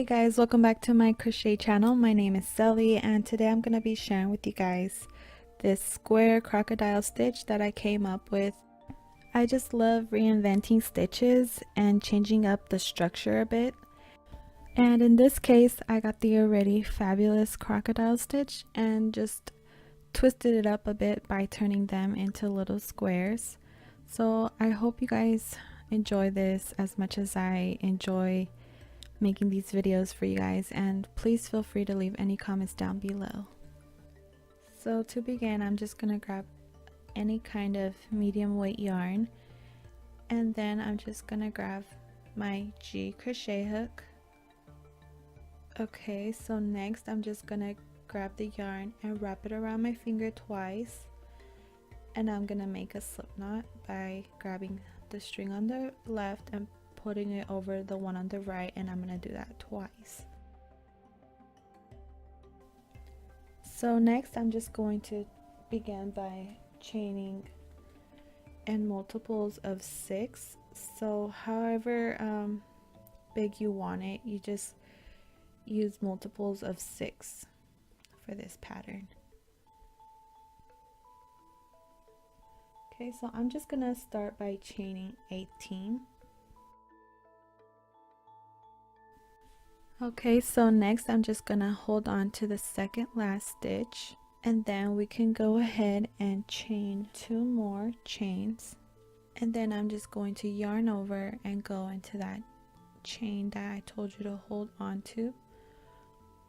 guys, welcome back to my crochet channel. My name is Sally and today I'm going to be sharing with you guys this square crocodile stitch that I came up with. I just love reinventing stitches and changing up the structure a bit. And in this case, I got the already fabulous crocodile stitch and just twisted it up a bit by turning them into little squares. So I hope you guys enjoy this as much as I enjoy making these videos for you guys, and please feel free to leave any comments down below. So to begin, I'm just gonna grab any kind of medium weight yarn, and then I'm just gonna grab my G crochet hook. Okay, so next I'm just gonna grab the yarn and wrap it around my finger twice, and I'm gonna make a slip knot by grabbing the string on the left and putting it over the one on the right, and I'm gonna do that twice. So next I'm just going to begin by chaining in multiples of 6. So however big you want it, you just use multiples of 6 for this pattern. Okay, so I'm just gonna start by chaining 18. Okay, so next I'm just gonna hold on to the second last stitch, and then we can go ahead and chain 2 more chains, and then I'm just going to yarn over and go into that chain that I told you to hold on to,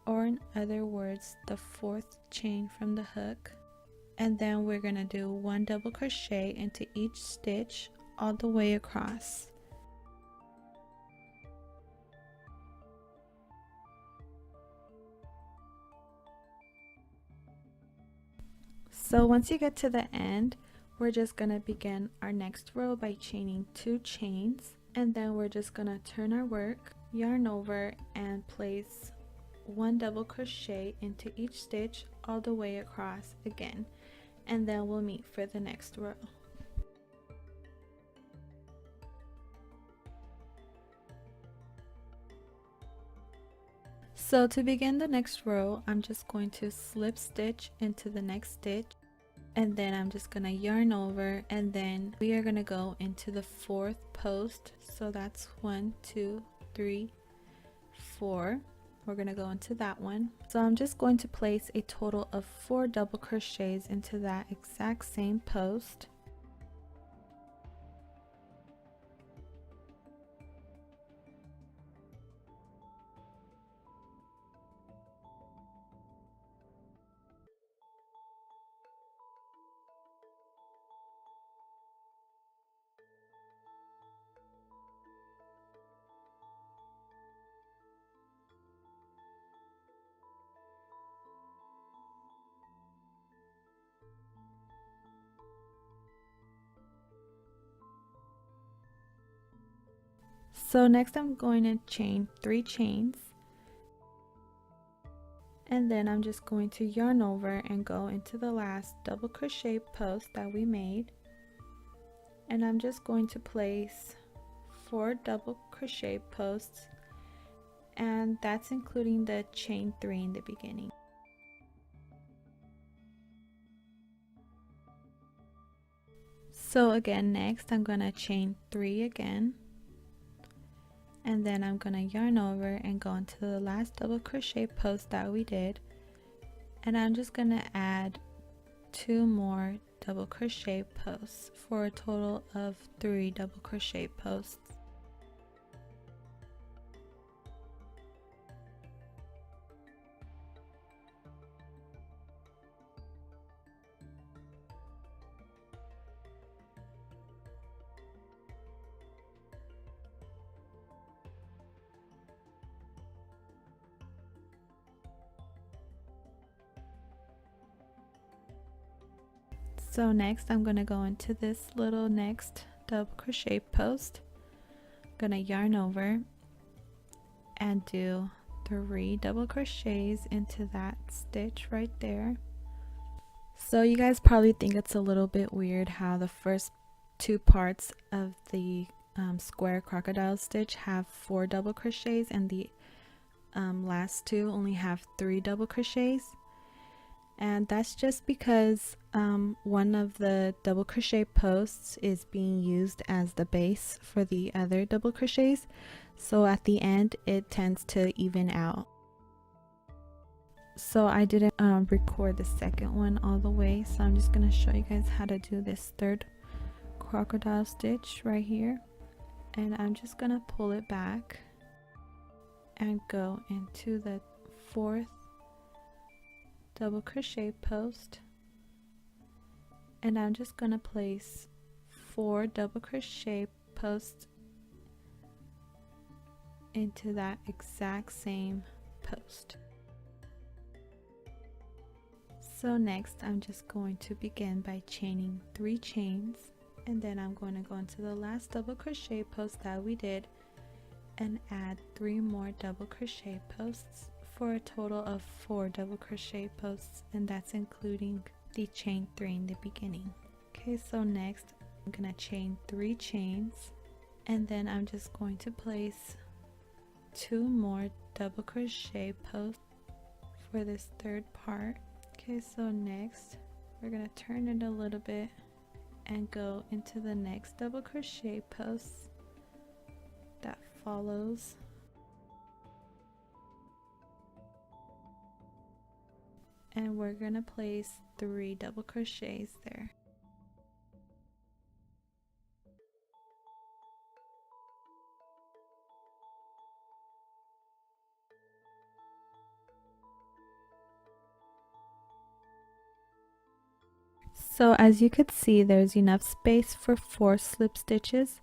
or in other words, the 4th chain from the hook. And then we're gonna do 1 double crochet into each stitch all the way across. So once you get to the end, we're just going to begin our next row by chaining 2 chains, and then we're just going to turn our work, yarn over, and place 1 double crochet into each stitch all the way across again, and then we'll meet for the next row. So to begin the next row, I'm just going to slip stitch into the next stitch, and then I'm just gonna yarn over, and then we are gonna go into the 4th post. So that's 1, 2, 3, 4. We're gonna go into that one. So I'm just going to place a total of 4 double crochets into that exact same post. So next I'm going to chain 3 chains, and then I'm just going to yarn over and go into the last double crochet post that we made, and I'm just going to place 4 double crochet posts, and that's including the chain 3 in the beginning. So again, next I'm gonna chain 3 again, and then I'm gonna yarn over and go into the last double crochet post that we did, and I'm just gonna add 2 more double crochet posts for a total of 3 double crochet posts. So next I'm going to go into this little next double crochet post. I'm going to yarn over and do 3 double crochets into that stitch right there. So you guys probably think it's a little bit weird how the first 2 parts of the square crocodile stitch have 4 double crochets, and the last two only have 3 double crochets, and that's just because one of the double crochet posts is being used as the base for the other double crochets, so at the end it tends to even out. So I didn't record the second one all the way, so I'm just going to show you guys how to do this third crocodile stitch right here. And I'm just going to pull it back and go into the 4th double crochet post, and I'm just going to place 4 double crochet posts into that exact same post. So next I'm just going to begin by chaining 3 chains, and then I'm going to go into the last double crochet post that we did and add 3 more double crochet posts for a total of 4 double crochet posts, and that's including the chain 3 in the beginning. Okay, so next I'm gonna chain 3 chains, and then I'm just going to place 2 more double crochet posts for this third part. Okay, so next we're gonna turn it a little bit and go into the next double crochet post that follows, and we're gonna place 3 double crochets there. So as you could see, there's enough space for 4 slip stitches,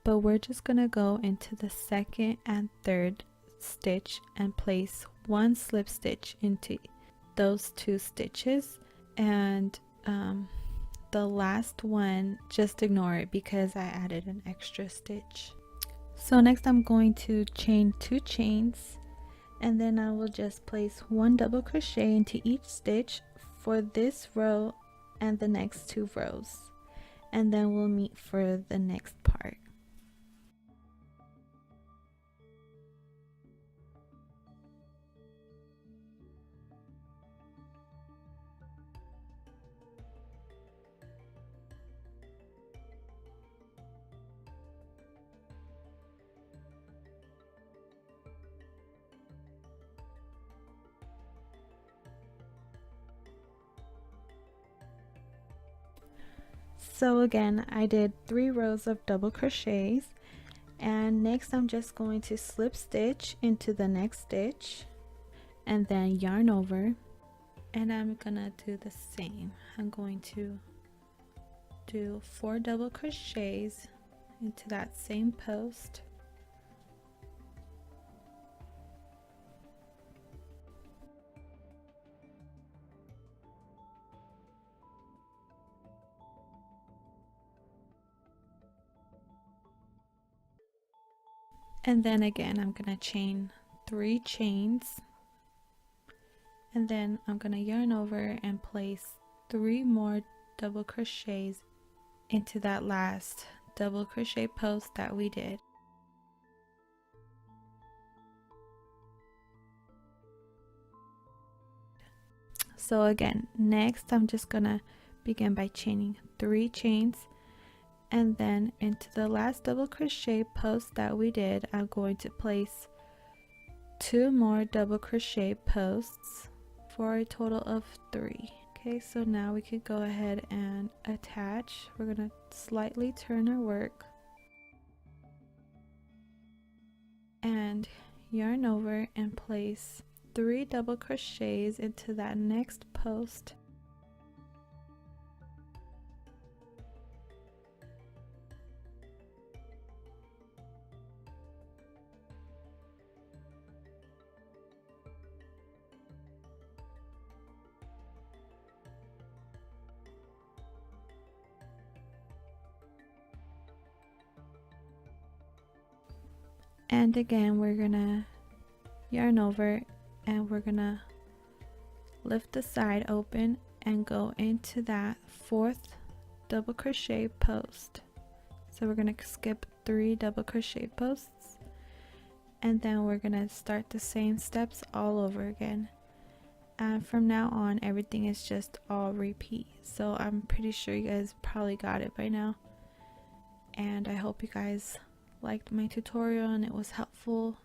but we're just gonna go into the 2nd and 3rd stitch and place 1 slip stitch into those 2 stitches, and the last one, just ignore it because I added an extra stitch. So next I'm going to chain 2 chains, and then I will just place 1 double crochet into each stitch for this row and the next 2 rows, and then we'll meet for the next part. So again, I did 3 rows of double crochets, and next I'm just going to slip stitch into the next stitch and then yarn over, and I'm gonna do the same. I'm going to do 4 double crochets into that same post, and then again I'm gonna chain 3 chains, and then I'm gonna yarn over and place 3 more double crochets into that last double crochet post that we did. So again, next I'm just gonna begin by chaining 3 chains, and then into the last double crochet post that we did, I'm going to place 2 more double crochet posts for a total of 3. Okay, so now we could go ahead and attach. We're gonna slightly turn our work and yarn over and place 3 double crochets into that next post, and again we're gonna yarn over and we're gonna lift the side open and go into that 4th double crochet post. So we're gonna skip 3 double crochet posts, and then we're gonna start the same steps all over again. And from now on, everything is just all repeat. So I'm pretty sure you guys probably got it by now. And I hope you guys liked my tutorial and it was helpful.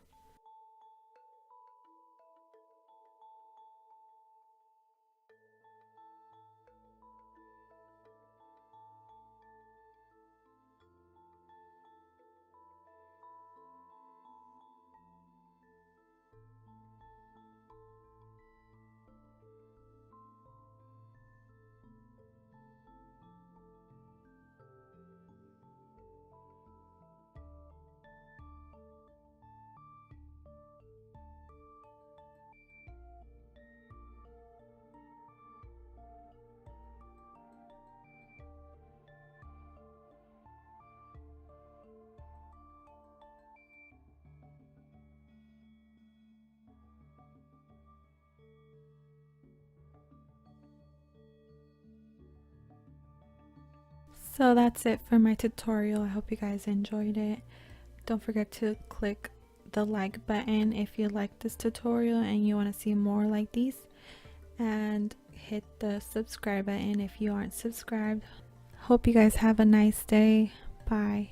So that's it for my tutorial. I hope you guys enjoyed it. Don't forget to click the like button if you like this tutorial and you want to see more like these, and hit the subscribe button if you aren't subscribed. Hope you guys have a nice day. Bye.